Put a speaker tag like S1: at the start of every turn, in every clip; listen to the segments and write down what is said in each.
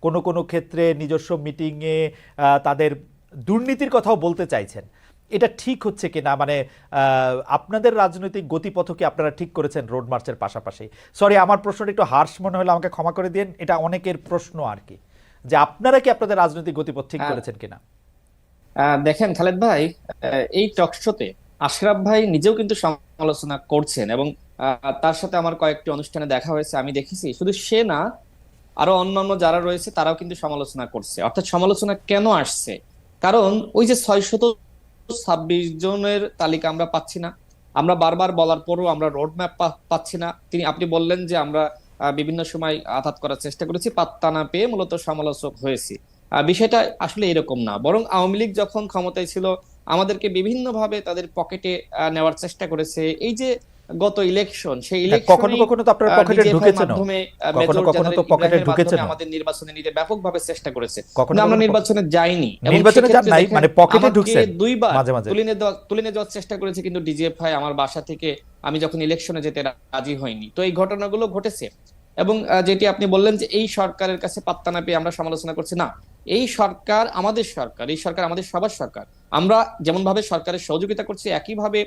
S1: কোনো কোনো ক্ষেত্রে নিজস্ব মিটিংয়ে তাদের দুর্নীতির কথাও বলতে চাইছেন। এটা ঠিক হচ্ছে কিনা, মানে আপনাদের রাজনৈতিক গতিপথ কি আপনারা ঠিক করেছেন রোড মার্চের পাশাপাশি? সরি, আমার প্রশ্নটা একটু হার্শ মনে হলে আমাকে ক্ষমা করে দিন, এটা অনেকের প্রশ্ন আর কি, যে আপনারা কি আপনাদের রাজনৈতিক গতিপথ ঠিক করেছেন কিনা।
S2: দেখেন খালেদ ভাই, এই টকশোতে আশরাফ ভাই নিজেও কিন্তু সমালোচনা করছেন, এবং তার সাথে আমার কয়েকটি অনুষ্ঠানে দেখা হয়েছে, আমি দেখেছি। শুধু সে না, আরো অন্যান্য যারা রয়েছে তারাও কিন্তু সমালোচনা করছে। অর্থাৎ সমালোচনা কেন আসছে? কারণ ওই যে 626 জনের তালিকা আমরা পাচ্ছি না। আমরা বারবার বলার পরও আমরা রোড ম্যাপ পাচ্ছি না। আপনি বললেন যে আমরা বিভিন্ন সময় আঘাত করার চেষ্টা করেছি, পাত্তা না পেয়ে মূলত সমালোচক হয়েছি। বিষয়টা আসলে এরকম না, বরং আওয়ামী লীগ যখন ক্ষমতায় ছিল আমাদেরকে বিভিন্ন ভাবে তাদের পকেটে নেওয়ার চেষ্টা করেছে। এই যে গত ইলেকশন, সেই
S1: হ্যাঁ, কখনো
S2: ইলেকশনেই
S1: কখনো তো আপনার পকেটে
S2: ডিজিএফআই এর
S1: ঢুকেছেন,
S2: মাধ্যমে
S1: কখনো
S2: মেজর
S1: কখনো তো
S2: জেনারেল
S1: পকেটে
S2: ইব্রাহিমের মাধ্যমে
S1: ঢুকেছেন,
S2: আমাদের নির্বাচনে নিতে ব্যাপকভাবে চেষ্টা করেছে।
S1: কখনো
S2: কিন্তু আমরা
S1: কখনো
S2: নির্বাচনে যাইনি, এবং
S1: নির্বাচনে যান
S2: সেক্ষেত্রে
S1: নাই,
S2: দেখেন
S1: মানে পকেটে
S2: আমাকে
S1: ঢুকছেন
S2: দুইবার
S1: মাঝে মাঝে।
S2: তুলে নিয়ে যাওয়ার চেষ্টা করেছে, কিন্তু ডিজিএফআই আমার বাসা থেকে আমি যখন ইলেকশনে যেতে রাজি হয়নি। তো এই ঘটনাগুলো ঘটেছে। এবং যেটি আপনি বললেন যে এই সরকারের কাছে পাত্তা না পেয়ে আমরা সমালোচনা করছি, না, এই সরকার আমাদের সরকার, এই সরকার আমাদের সবার সরকার। আমরা যেমন ভাবে সরকারের সহযোগিতা করছি, একইভাবে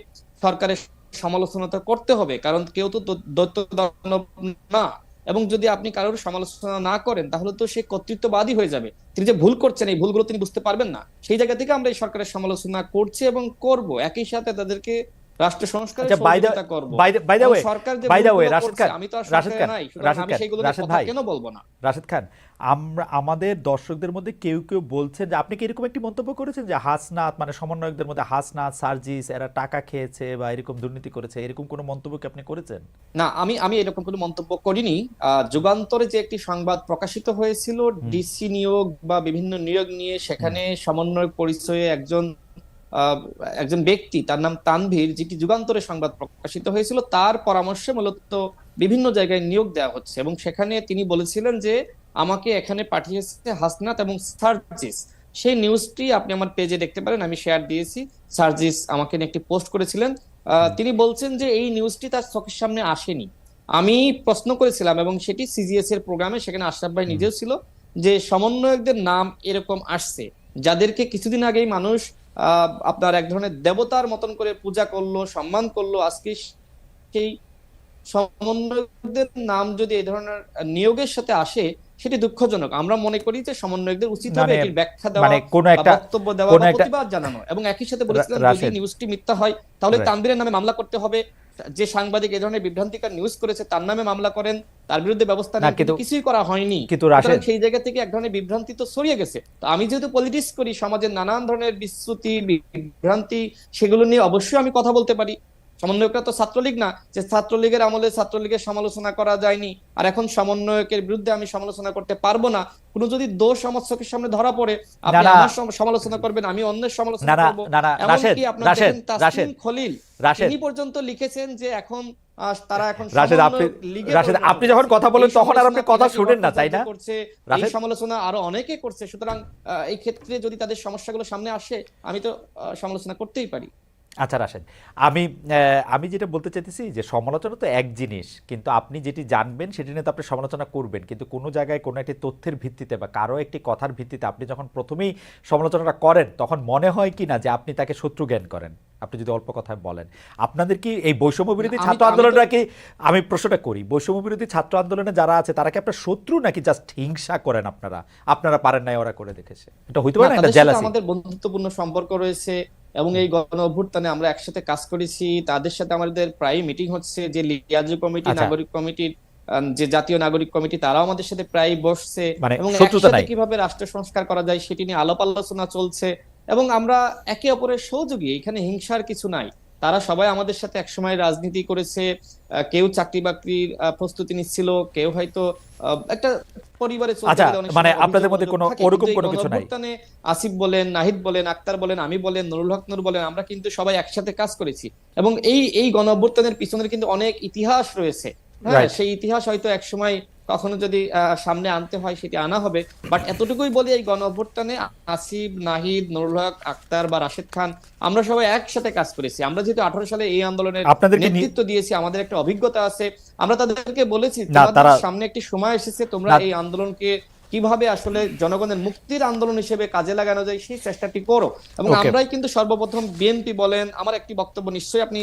S2: সরকারের সমালোচনা তো করতে হবে, কারণ কেউ তো দৈত্য দানব না। এবং যদি আপনি কারোর সমালোচনা না করেন তাহলে তো সে কর্তৃত্ববাদী হয়ে যাবে। তিনি যে ভুল করছেন এই ভুলগুলো তিনি বুঝতে পারবেন না। সেই জায়গা থেকে আমরা এই সরকারের সমালোচনা করছি এবং করব, একই সাথে তাদেরকে রাষ্ট্র সংস্কারে
S1: আচ্ছা,
S2: সহযোগিতা করব।
S1: বাই দ্য
S2: এবং
S1: ওয়ে,
S2: সরকার যে
S1: বাই দ্য ওয়ে,
S2: ভুলগুলো
S1: রাশেদ
S2: করছে,
S1: খান,
S2: আমি তো আর
S1: রাশেদ
S2: সরকারে
S1: খান,
S2: নাই, সুতরাং
S1: রাশেদ
S2: আমি
S1: খান,
S2: সেইগুলো নিয়ে
S1: রাশেদ
S2: কথা
S1: ভাই,
S2: কেন বলবো না?
S1: রাশেদ খান, আমাদের দর্শকদের মধ্যে কেউ কেউ বলছেন যে আপনি কি এরকম একটি মন্তব্য করেছেন যে হাসনাত, মানে সমন্বয়কদের মধ্যে হাসনাত, সার্জিস এরা টাকা খেয়েছে বা এরকম দুর্নীতি করেছে, এরকম কোনো মন্তব্য কি আপনি করেছেন?
S2: না, আমি আমি এরকম কোনো মন্তব্য করিনি। যুগান্তরে যে একটি সংবাদ প্রকাশিত হয়েছিল
S1: হুম,
S2: ডিসি নিয়োগ বা বিভিন্ন নিয়োগ নিয়ে,
S1: হুম।
S2: সেখানে সমন্বয় পরিচয়ে একজন আহ, একজন ব্যক্তি, তার নাম তানভীর, যেটি যুগান্তরে সংবাদ প্রকাশিত হয়েছিল, তার পরামর্শে মূলত বিভিন্ন জায়গায় নিয়োগ দেওয়া হচ্ছে। এবং সেখানে তিনি বলেছিলেন যে আমাকে এখানে পাঠিয়েছে হাসনাত এবং সার্জিস। সেই নিউজটি আপনি আমার পেজে দেখতে পারেন, আমি শেয়ার দিয়েছি। সার্জিস আমাকে নিয়ে একটি পোস্ট করেছিলেন। তিনি বলছেন যে এই নিউজটি তার চোখের সামনে আসেনি। আমি প্রশ্ন করেছিলাম, এবং সেটি সিজিএস এর প্রোগ্রামে, সেখানে আশরাফ ভাই
S1: হুম।
S2: নিজেও ছিল, যে সমন্বয়কদের নাম এরকম আসছে যাদেরকে কিছুদিন আগেই মানুষ আপনার এক ধরনের দেবতার মতন করে পূজা করলো, সম্মান করলো, আজকে সেই সমন্বয়কদের নাম যদি এই ধরনের নিয়োগের সাথে আসে, সেটি দুঃখজনক। আমরা মনে করি যে সমন্বয়কদের উচিত হবে
S1: মানে
S2: এটির ব্যাখ্যা দেওয়া,
S1: মানে কোন একটা,
S2: বক্তব্য দেওয়া
S1: কোন
S2: বা
S1: একটা
S2: প্রতিবাদ জানানো। এবং একই সাথে বলেছিলেন যদি
S1: রাশেদ,
S2: নিউজটি মিথ্যা হয় তাহলে
S1: রাইট,
S2: তানভীরের নামে মামলা করতে হবে। যে সাংবাদিক এই ধরনের বিভ্রান্তিকর নিউজ করেছে তার নামে মামলা করেন, তার বিরুদ্ধে ব্যবস্থা
S1: না
S2: নেন, কিন্তু
S1: কিন্তু,
S2: কিছুই করা হয়নি। সুতরাং
S1: রাশেদ,
S2: সেই জায়গা থেকে এক ধরনের বিভ্রান্তি তো ছড়িয়ে গেছে। তো আমি যেহেতু পলিটিক্স করি, সমাজের নানান ধরনের বিচ্যুতি, বিভ্রান্তি, সেগুলো নিয়ে অবশ্যই আমি কথা বলতে পারি। সমন্বয়করা তো ছাত্রলীগ না, যে ছাত্রলীগের আমলে ছাত্রলীগের সমালোচনা করা যায়নি আর এখন সমন্বয়কের বিরুদ্ধে আমি সমালোচনা করতে পারবো না। কোনো যদি দোষ আমার চোখের সামনে ধরা পড়ে,
S1: না
S2: আপনি
S1: না
S2: আমার সমালোচনা করবেন, আমি অন্যের
S1: না
S2: সমালোচনা
S1: না
S2: করব।
S1: না না, রাশেদ,
S2: এমনকি আপনার
S1: রাশেদ,
S2: দেখেন তাসনিম
S1: রাশেদ,
S2: খলিল,
S1: রাশেদ,
S2: তিনি পর্যন্ত লিখেছেন যে এখন তারা এখন
S1: রাশেদ, আপনি,
S2: সমন্বয় লিগে
S1: রাশেদ
S2: পরিণত
S1: আপনি যখন
S2: হয়েছে।
S1: কথা
S2: এই
S1: বলেন তখন আর
S2: সমালোচনা
S1: আপনি কথা
S2: পিনাকি
S1: শুনেন না, তাই
S2: ভট্টাচার্য
S1: না
S2: করছে, এই
S1: রাশেদ?
S2: সমালোচনা আরো অনেকে করছে। সুতরাং এই ক্ষেত্রে যদি তাদের সমস্যাগুলো সামনে আসে, আমি তো সমালোচনা করতেই পারি।
S1: আচ্ছা রাশেদ, আমি আমি যেটা বলতে চাইতেছি যে সমালোচনা তো এক জিনিস, কিন্তু আপনি যেটি জানবেন সেটি নিয়ে তো আপনি সমালোচনা করবেন, কিন্তু কোনো জায়গায় কোনো একটি তথ্যের ভিত্তিতে বা কারো একটি কথার ভিত্তিতে আপনি যখন প্রথমেই সমালোচনাটা করেন তখন মনে হয় কি না যে আপনি তাকে শত্রু জ্ঞান করেন? আপনি যদি অল্প কথায় বলেন, আপনাদের কি এই বৈষম্য বিরোধী
S2: আমি
S1: ছাত্র
S2: আমি তো
S1: আন্দোলনটা কি, আমি প্রশ্নটা করি, বৈষম্য বিরোধী ছাত্র আন্দোলনে যারা আছে তারা কি আপনার শত্রু নাকি জাস্ট হিংসা করেন? আপনারা আপনারা পারেন নাই, ওরা করে দেখেছে, এটা হইতে
S2: না,
S1: পারে না একটা
S2: তাদের সাথে
S1: জেলাসি?
S2: আমাদের বন্ধুত্বপূর্ণ সম্পর্ক রয়েছে, এবং এই গণ অভ্যুত্থানে আমরা একসাথে কাজ করেছি। তাদের সাথে আমাদের প্রায় মিটিং হচ্ছে। যে লিয়াজু কমিটি,
S1: আচ্ছা,
S2: নাগরিক কমিটির যে জাতীয় নাগরিক কমিটি, তারাও আমাদের সাথে প্রায় বসছে,
S1: মানে
S2: এবং
S1: শত্রুতা
S2: একসাথে
S1: নাই।
S2: কিভাবে রাষ্ট্র সংস্কার করা যায় সেটি নিয়ে আলাপ আলোচনা চলছে। এবং আমরা একে অপরের সহযোগী, এখানে হিংসার কিছু নাই। তারা সবাই আমাদের সাথে একসময় রাজনীতি করেছে, কেউ চাকরি বাকরির প্রস্তুতি নিচ্ছিল, কেউ হয়তো একটা পরিবারে চলতে
S1: আচ্ছা,
S2: গেলে অনেক
S1: মানে
S2: সময়
S1: আপনাদের
S2: অভিযোগ
S1: মধ্যে কোনো
S2: থাকে। কিন্তু
S1: ওরকম
S2: এই
S1: কোনো
S2: গণ
S1: কিছু নাই?
S2: অভ্যুত্থানে আসিফ বলেন, নাহিদ বলেন, আক্তার বলেন, আমি বলেন, নুরুল হক নূর বলেন, আমরা কিন্তু সবাই একসাথে কাজ করেছি। এবং এই এই গণ অভ্যুত্থানের পিছনের কিন্তু অনেক ইতিহাস রয়েছে। হ্যাঁ,
S1: রাইট।
S2: সেই ইতিহাস হয়তো একসময় কখনো যদি সামনে আনতে হয় সেটি আনা হবে। বাট এতটুকুই বলি, এই গণ অভ্যুত্থানে আসিফ, নাহিদ, নুরুল হক, আক্তার বা রাশেদ খান, আমরা সবাই একসাথে কাজ করেছি। আমরা যেহেতু 18 সালে এই আন্দোলনের
S1: আপনাদেরকে
S2: নেতৃত্ব দিয়েছি, আমাদের একটা অভিজ্ঞতা আছে। আমরা তাদেরকে বলেছি
S1: না
S2: তোমাদের
S1: তারা,
S2: সামনে একটি সময় এসেছে, তোমরা
S1: না
S2: এই আন্দোলনকে কিভাবে আসলে জনগণের মুক্তির আন্দোলন হিসেবে কাজে লাগানো যায় সেই চেষ্টাটি করো। এবং
S1: ওকে,
S2: আমরাই কিন্তু সর্বপ্রথম বিএনপি বলেন, আমার একটি বক্তব্য নিশ্চয়ই আপনি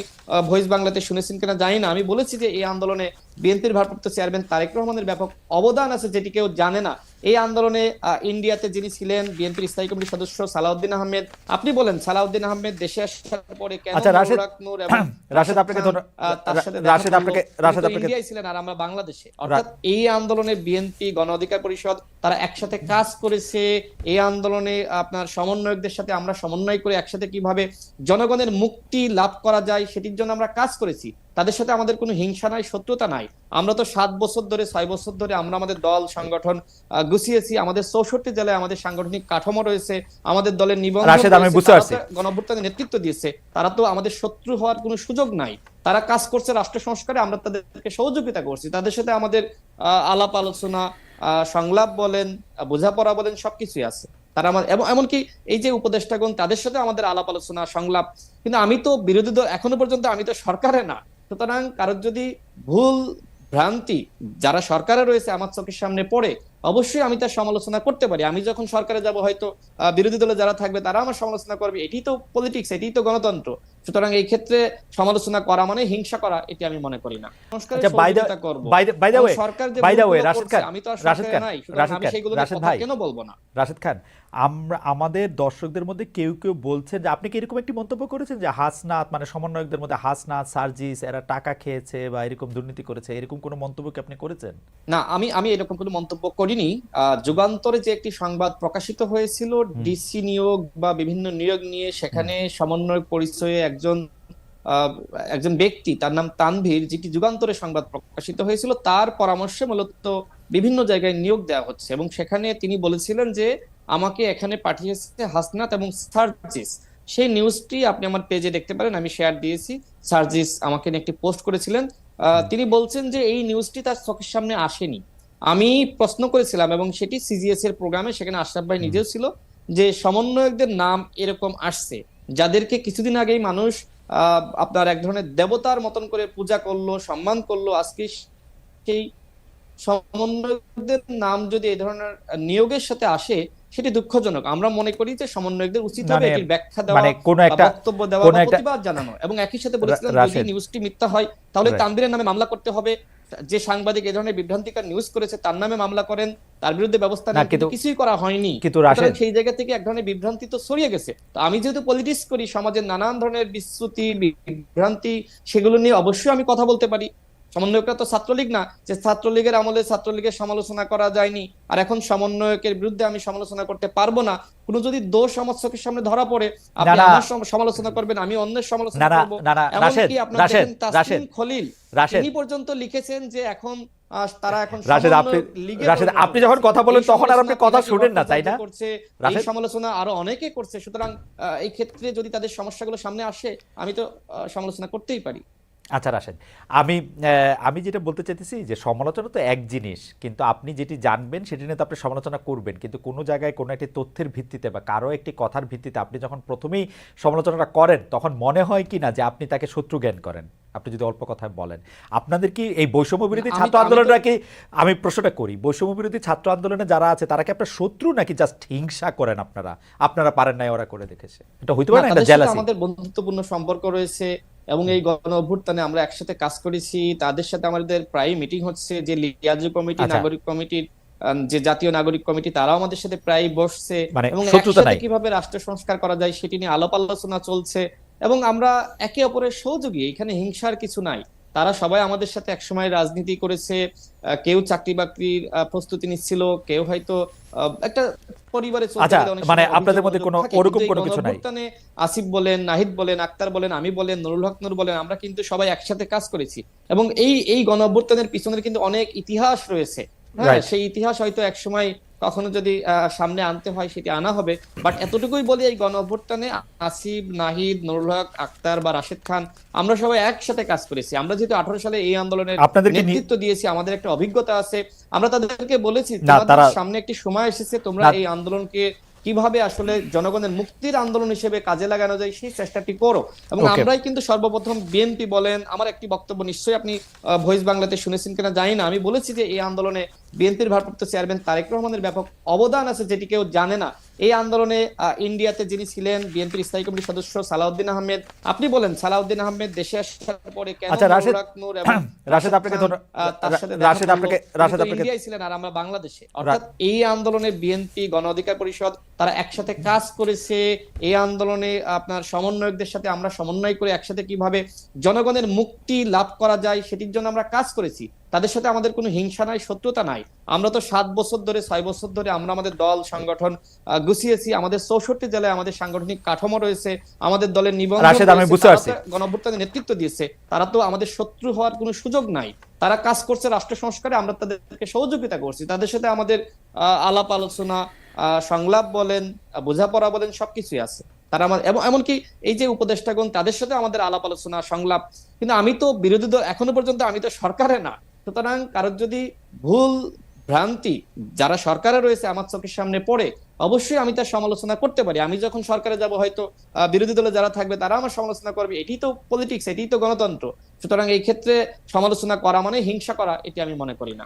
S2: ভয়েস বাংলাতে শুনেছেন কিনা জানি না, আমি বলেছি যে এই আন্দোলনে বিএনপির ভারপ্রাপ্ত চেয়ারম্যান তারেক রহমানের ব্যাপক অবদান আছে যেটি কেউ জানে না। এই আন্দোলনে ইন্ডিয়াতে যিনি ছিলেন বিএনপির স্থায়ী কমিটির সদস্য সালাউদ্দিন আহমেদ, আপনি বলেন সালাউদ্দিন আহমেদ দেশে আসার পরে কেন
S1: আচ্ছা রাশেদ,
S2: নুরুল হক নূর এবং
S1: রাশেদ
S2: রাশেদ
S1: আপনাকে
S2: খান তার সাথে দেখা
S1: রাশেদ
S2: করলো?
S1: আপনাকে
S2: তিনি
S1: রাশেদ
S2: তো
S1: আপনাকে
S2: ইন্ডিয়ায় ছিলেন আর আমরা বাংলাদেশে। অর্থাৎ এই আন্দোলনে বিএনপি, গণ অধিকার পরিষদ তারা একসাথে কাজ করেছে। এই আন্দোলনে আপনার সমন্বয়কদের সাথে আমরা সমন্বয় করে একসাথে কিভাবে জনগণের মুক্তি লাভ করা যায় সেটির জন্য আমরা কাজ করেছি। তাদের সাথে আমাদের কোনো হিংসা নাই, শত্রুতা নাই। আমরা তো 7 বছর ধরে, 6 বছর ধরে আমরা আমাদের দল সংগঠন গুছিয়েছি। আমাদের 64 জেলায় আমাদের সাংগঠনিক কাঠামো রয়েছে, আমাদের দলের নিবন্ধন
S1: রাশেদ, আমি
S2: রয়েছে।
S1: বুঝতে
S2: তারা
S1: পারছি।
S2: তো গণঅভ্যুত্থানে নেতৃত্ব দিয়েছে, তারা তো আমাদের শত্রু হওয়ার কোনো সুযোগ নাই। তারা কাজ করছে রাষ্ট্র সংস্কারে, আমরা তাদেরকে সহযোগিতা করছি। তাদের সাথে আমাদের আলাপ আলোচনা, সংলাপ বলেন, বোঝাপড়া বলেন, সবকিছুই আছে। তারা আমার এমনকি এই যে উপদেষ্টাগণ, তাদের সাথে আমাদের আলাপ আলোচনা সংলাপ। কিন্তু আমি তো বিরোধী দল, এখনো পর্যন্ত আমি তো সরকারে না। সুতরাং কারোর যদি ভুল ভ্রান্তি যারা সরকারে রয়েছে আমার চোখের সামনে পড়ে, অবশ্যই আমি তার সমালোচনা করতে পারি। আমি যখন সরকারে যাব, হয়তো বিরোধী দলে যারা থাকবে তারা আমার সমালোচনা করবে। এটি তো পলিটিক্স, এটি তো গণতন্ত্র। সুতরাং এই ক্ষেত্রে সমালোচনা করা মানে হিংসা করা, এটি আমি মনে করি না। সংস্কারের
S1: আচ্ছা, বাই দ্য
S2: সহযোগিতা করব।
S1: বাই দ্য ওয়ে,
S2: সরকার যে
S1: বাই দ্য ওয়ে,
S2: ভুলগুলো
S1: রাশেদ
S2: করছে,
S1: খান,
S2: আমি তো আর
S1: রাশেদ
S2: সরকারে
S1: খান,
S2: নাই, সুতরাং
S1: রাশেদ
S2: আমি
S1: খান,
S2: সেইগুলো নিয়ে
S1: রাশেদ
S2: কথা
S1: ভাই,
S2: কেন বলবো না?
S1: রাশেদ খান, আমাদের দর্শকদের মধ্যে কেউ কেউ বলছেন যে আপনি কি এরকম একটি মন্তব্য করেছেন যে হাসনাত, মানে সমন্বয়কদের মধ্যে হাসনাত, সার্জিস এরা টাকা খেয়েছে বা এরকম দুর্নীতি করেছে, এরকম কোনো মন্তব্য কি আপনি করেছেন?
S2: না, আমি আমি এরকম কোনো মন্তব্য করিনি। যুগান্তরে যে একটি সংবাদ প্রকাশিত হয়েছিল
S1: হুম,
S2: ডিসি নিয়োগ বা বিভিন্ন নিয়োগ নিয়ে,
S1: হুম,
S2: সেখানে সমন্বয় পরিচয়ে আহ, একজন ব্যক্তি, তার নাম তানভীর, যেটি যুগান্তরে সংবাদ প্রকাশিত হয়েছিল, তার পরামর্শে মূলত বিভিন্ন জায়গায় নিয়োগ দেওয়া হচ্ছে। এবং সেখানে তিনি বলেছিলেন যে আমাকে এখানে পাঠিয়েছে হাসনাত এবং সার্জিস। সেই নিউজটি আপনি আমার পেজে দেখতে পারেন, আমি শেয়ার দিয়েছি। সার্জিস আমাকে নিয়ে একটি পোস্ট করেছিলেন।
S1: হুম,
S2: তিনি বলছেন যে এই নিউজটি তার চোখের সামনে আসেনি। আমি প্রশ্ন করেছিলাম এবং সেটি সিজিএস এর প্রোগ্রামে, সেখানে আশরাফ ভাই
S1: হুম।
S2: নিজেও ছিল, যে সমন্বয়কদের নাম এরকম আসছে যাদেরকে কিছুদিন আগেই মানুষ আপনার এক ধরনের দেবতার মতন করে পূজা করলো, সম্মান করলো, আজকে সেই সমন্বয়কদের নাম যদি এই ধরনের নিয়োগের সাথে আসে, সেটি দুঃখজনক। আমরা মনে করি যে সমন্বয়কদের উচিত হবে
S1: মানে
S2: এটির ব্যাখ্যা দেওয়া
S1: মানে কোনো
S2: বা
S1: একটা
S2: বক্তব্য দেওয়া
S1: কোনো
S2: বা
S1: একটা
S2: প্রতিবাদ জানানো। এবং একই সাথে বলেছিলেন যদি
S1: রাশেদ,
S2: নিউজটি মিথ্যা হয় তাহলে
S1: রাইট,
S2: তানভীরের নামে মামলা করতে হবে। যে সাংবাদিক এই ধরনের বিভ্রান্তিকর নিউজ করেছে তার নামে মামলা করেন, তার বিরুদ্ধে ব্যবস্থা
S1: না
S2: নেন, কিন্তু
S1: কিন্তু
S2: কিছুই করা হয়নি।
S1: কিন্তু
S2: সুতরাং
S1: রাশেদ,
S2: সেই জায়গা থেকে এক ধরনের বিভ্রান্তি তো ছড়িয়ে গেছে। তো আমি যেহেতু পলিটিক্স করি, সমাজের নানান ধরনের বিচ্যুতি, বিভ্রান্তি, সেগুলো নিয়ে অবশ্যই আমি কথা বলতে পারি। সমন্বয়করা তো ছাত্রলীগ না যে ছাত্রলীগের আমলে ছাত্রলীগের সমালোচনা করা যায়নি আর এখন সমন্বয়কের বিরুদ্ধে আমি সমালোচনা করতে পারবো না। কোনো যদি দোষ আমার চোখের সামনে ধরা পড়ে,
S1: না
S2: আপনি
S1: না
S2: আমার সমালোচনা করবেন, আমি অন্যের
S1: না
S2: সমালোচনা
S1: না
S2: করব।
S1: না না, রাশেদ,
S2: এমনকি আপনার
S1: রাশেদ,
S2: দেখেন
S1: রাশেদ,
S2: তাসনিম খলিল,
S1: রাশেদ,
S2: তিনি পর্যন্ত লিখেছেন যে এখন তারা এখন
S1: রাশেদ, আপনি
S2: সমন্বয়ক লীগে
S1: রাশেদ,
S2: পরিণত
S1: আপনি যখন
S2: হয়েছে।
S1: কথা
S2: এই
S1: বলেন তখন আর আপনি
S2: সমালোচনা
S1: কথা
S2: পিনাকি
S1: শুনেন না, তাই
S2: ভট্টাচার্য
S1: না
S2: করছে, এই
S1: রাশেদ?
S2: সমালোচনা আরো অনেকে করছে। সুতরাং এই ক্ষেত্রে যদি তাদের সমস্যাগুলো সামনে আসে, আমি তো সমালোচনা করতেই পারি।
S1: আচ্ছা রাশেদ, আমি আমি যেটা বলতে চাইতেছি যে সমালোচনা তো এক জিনিস, কিন্তু আপনি যেটি জানবেন সেটি নিয়ে তো আপনি সমালোচনা করবেন, কিন্তু কোনো জায়গায় কোনো একটি তথ্যের ভিত্তিতে বা কারো একটি কথার ভিত্তিতে আপনি যখন প্রথমেই সমালোচনাটা করেন তখন মনে হয় কি না যে আপনি তাকে শত্রু জ্ঞান করেন? আপনি যদি অল্প কথায় বলেন, আপনাদের কি এই বৈষম্য বিরোধী
S2: আমি
S1: ছাত্র
S2: আমি তো
S1: আন্দোলনটা কি, আমি প্রশ্নটা করি, বৈষম্য বিরোধী ছাত্র আন্দোলনে যারা আছে তারা কি আপনার শত্রু নাকি জাস্ট হিংসা করেন? আপনারা আপনারা পারেন নাই, ওরা করে দেখেছে, এটা হইতে
S2: না,
S1: পারে না, এটা
S2: তাদের সাথে
S1: জেলাসি?
S2: আমাদের বন্ধুত্বপূর্ণ সম্পর্ক রয়েছে এবং এই গণ অভ্যুত্থানে আমরা একসাথে কাজ করেছি। তাদের সাথে আমাদের প্রায় মিটিং হচ্ছে। যে লিয়াজু কমিটি,
S1: আচ্ছা,
S2: নাগরিক কমিটির যে জাতীয় নাগরিক কমিটি, তারাও আমাদের সাথে প্রায় বসছে
S1: মানে
S2: এবং
S1: শত্রুতা
S2: একসাথে
S1: নাই?
S2: কিভাবে রাষ্ট্র সংস্কার করা যায় সেটি নিয়ে আলাপ আলোচনা চলছে। এবং আমরা একে অপরের সহযোগী, এখানে হিংসার কিছু নাই। তারা সবাই আমাদের সাথে একসময় রাজনীতি করেছে, কেউ চাকরি বাকরির প্রস্তুতি নিচ্ছিল, কেউ হয়তো একটা পরিবারে চলতে
S1: আচ্ছা,
S2: গেলে অনেক
S1: মানে
S2: সময়
S1: আপনাদের
S2: অভিযোগ
S1: মধ্যে
S2: অভিযোগ
S1: কোনো
S2: থাকে।
S1: ওরকম
S2: কিন্তু এই
S1: কোনো
S2: গণ
S1: কিছু নাই?
S2: অভ্যুত্থানে আসিফ বলেন, নাহিদ বলেন, আক্তার বলেন, আমি বলেন, নুরুল হক নূর বলেন, আমরা কিন্তু সবাই একসাথে কাজ করেছি। এবং এই এই গণ অভ্যুত্থানের পিছনে কিন্তু অনেক ইতিহাস রয়েছে। হ্যাঁ,
S1: রাইট।
S2: সেই ইতিহাস হয়তো একসময় কখনো যদি সামনে আনতে হয় সেটি আনা হবে। বাট এতটুকুই বলি, এই গণ অভ্যুত্থানে আসিফ, নাহিদ, নুরুল হক, আক্তার বা রাশেদ খান, আমরা সবাই একসাথে কাজ করেছি। আমরা যেহেতু 18 সালে এই আন্দোলনের
S1: আপনাদেরকে
S2: নেতৃত্ব দিয়েছি, আমাদের একটা অভিজ্ঞতা আছে। আমরা তাদেরকে বলেছি
S1: না
S2: তোমাদের
S1: তারা
S2: সামনে একটি সময় এসেছে, তোমরা
S1: না
S2: এই আন্দোলনকে কিভাবে আসলে জনগণের মুক্তির আন্দোলন হিসেবে কাজে লাগানো যায় সেই চেষ্টাটি করো। এবং
S1: ওকে,
S2: আমরাই কিন্তু সর্বপ্রথম বিএনপি বলেন, আমার একটি বক্তব্য নিশ্চয়ই আপনি ভয়েস বাংলাতে শুনেছেন কিনা জানি না, আমি বলেছি যে এই আন্দোলনে বিএনপির ভারপ্রাপ্ত চেয়ারম্যান তারেক রহমানের ব্যাপক অবদান আছে, যেটি কেউ জানে না। এই আন্দোলনে ইন্ডিয়াতে যিনি ছিলেন বিএনপির স্থায়ী কমিটির সদস্য সালাউদ্দিন আহমেদ, আপনি বলেন সালাউদ্দিন আহমেদ দেশে আসার পরে কেন
S1: আচ্ছা রাশেদ,
S2: নূর নূর এবং
S1: রাশেদ
S2: রাশেদ
S1: আপনাকে
S2: খান তার সাথে দেখা
S1: রাশেদ
S2: করলো,
S1: আপনাকে
S2: তিনি তো ইন্ডিয়ায় ছিলেন আর আমরা বাংলাদেশে। অর্থাৎ এই আন্দোলনে বিএনপি, গণ অধিকার পরিষদ তারা একসাথে কাজ করেছে। এই আন্দোলনে আপনার সমন্বয়কদের সাথে আমরা সমন্বয় করে একসাথে কিভাবে জনগণের মুক্তি লাভ করা যায় সেটির জন্য আমরা কাজ করেছি। তাদের সাথে আমাদের কোনো হিংসা নাই, শত্রুতা নাই। আমরা তো 7 বছর ধরে 6 বছর ধরে আমরা আমাদের দল সংগঠন গুছিয়েছি। আমাদের 64 জেলায় আমাদের সাংগঠনিক কাঠামো রয়েছে, আমাদের দলের নিবন্ধন
S1: রাশেদ আমি
S2: রয়েছে,
S1: বুঝতে
S2: তারা
S1: পারছি।
S2: তো গণঅভ্যুত্থানে নেতৃত্ব দিয়েছে। তারা তো আমাদের শত্রু হওয়ার কোনো সুযোগ নাই। তারা কাজ করছে রাষ্ট্র সংস্কারে, আমরা তাদেরকে সহযোগিতা করছি। তাদের সাথে আমাদের আলাপ আলোচনা, সংলাপ বলেন, বোঝাপড়া বলেন, সবকিছুই আছে। তারা আমার এমনকি এই যে উপদেষ্টাগণ, তাদের সাথে আমাদের আলাপ আলোচনা সংলাপ। কিন্তু আমি তো বিরোধী দল, এখনো পর্যন্ত আমি তো সরকারে না। সুতরাং কারোর যদি ভুল ভ্রান্তি যারা সরকারে রয়েছে আমার চোখের সামনে পড়ে, অবশ্যই আমি তার সমালোচনা করতে পারি। আমি যখন সরকারে যাব হয়তো বিরোধী দলে যারা থাকবে তারা আমার সমালোচনা করবে। এটি তো পলিটিক্স, এটি তো গণতন্ত্র। সুতরাং এই ক্ষেত্রে সমালোচনা করা মানে হিংসা করা, এটি আমি মনে করি না।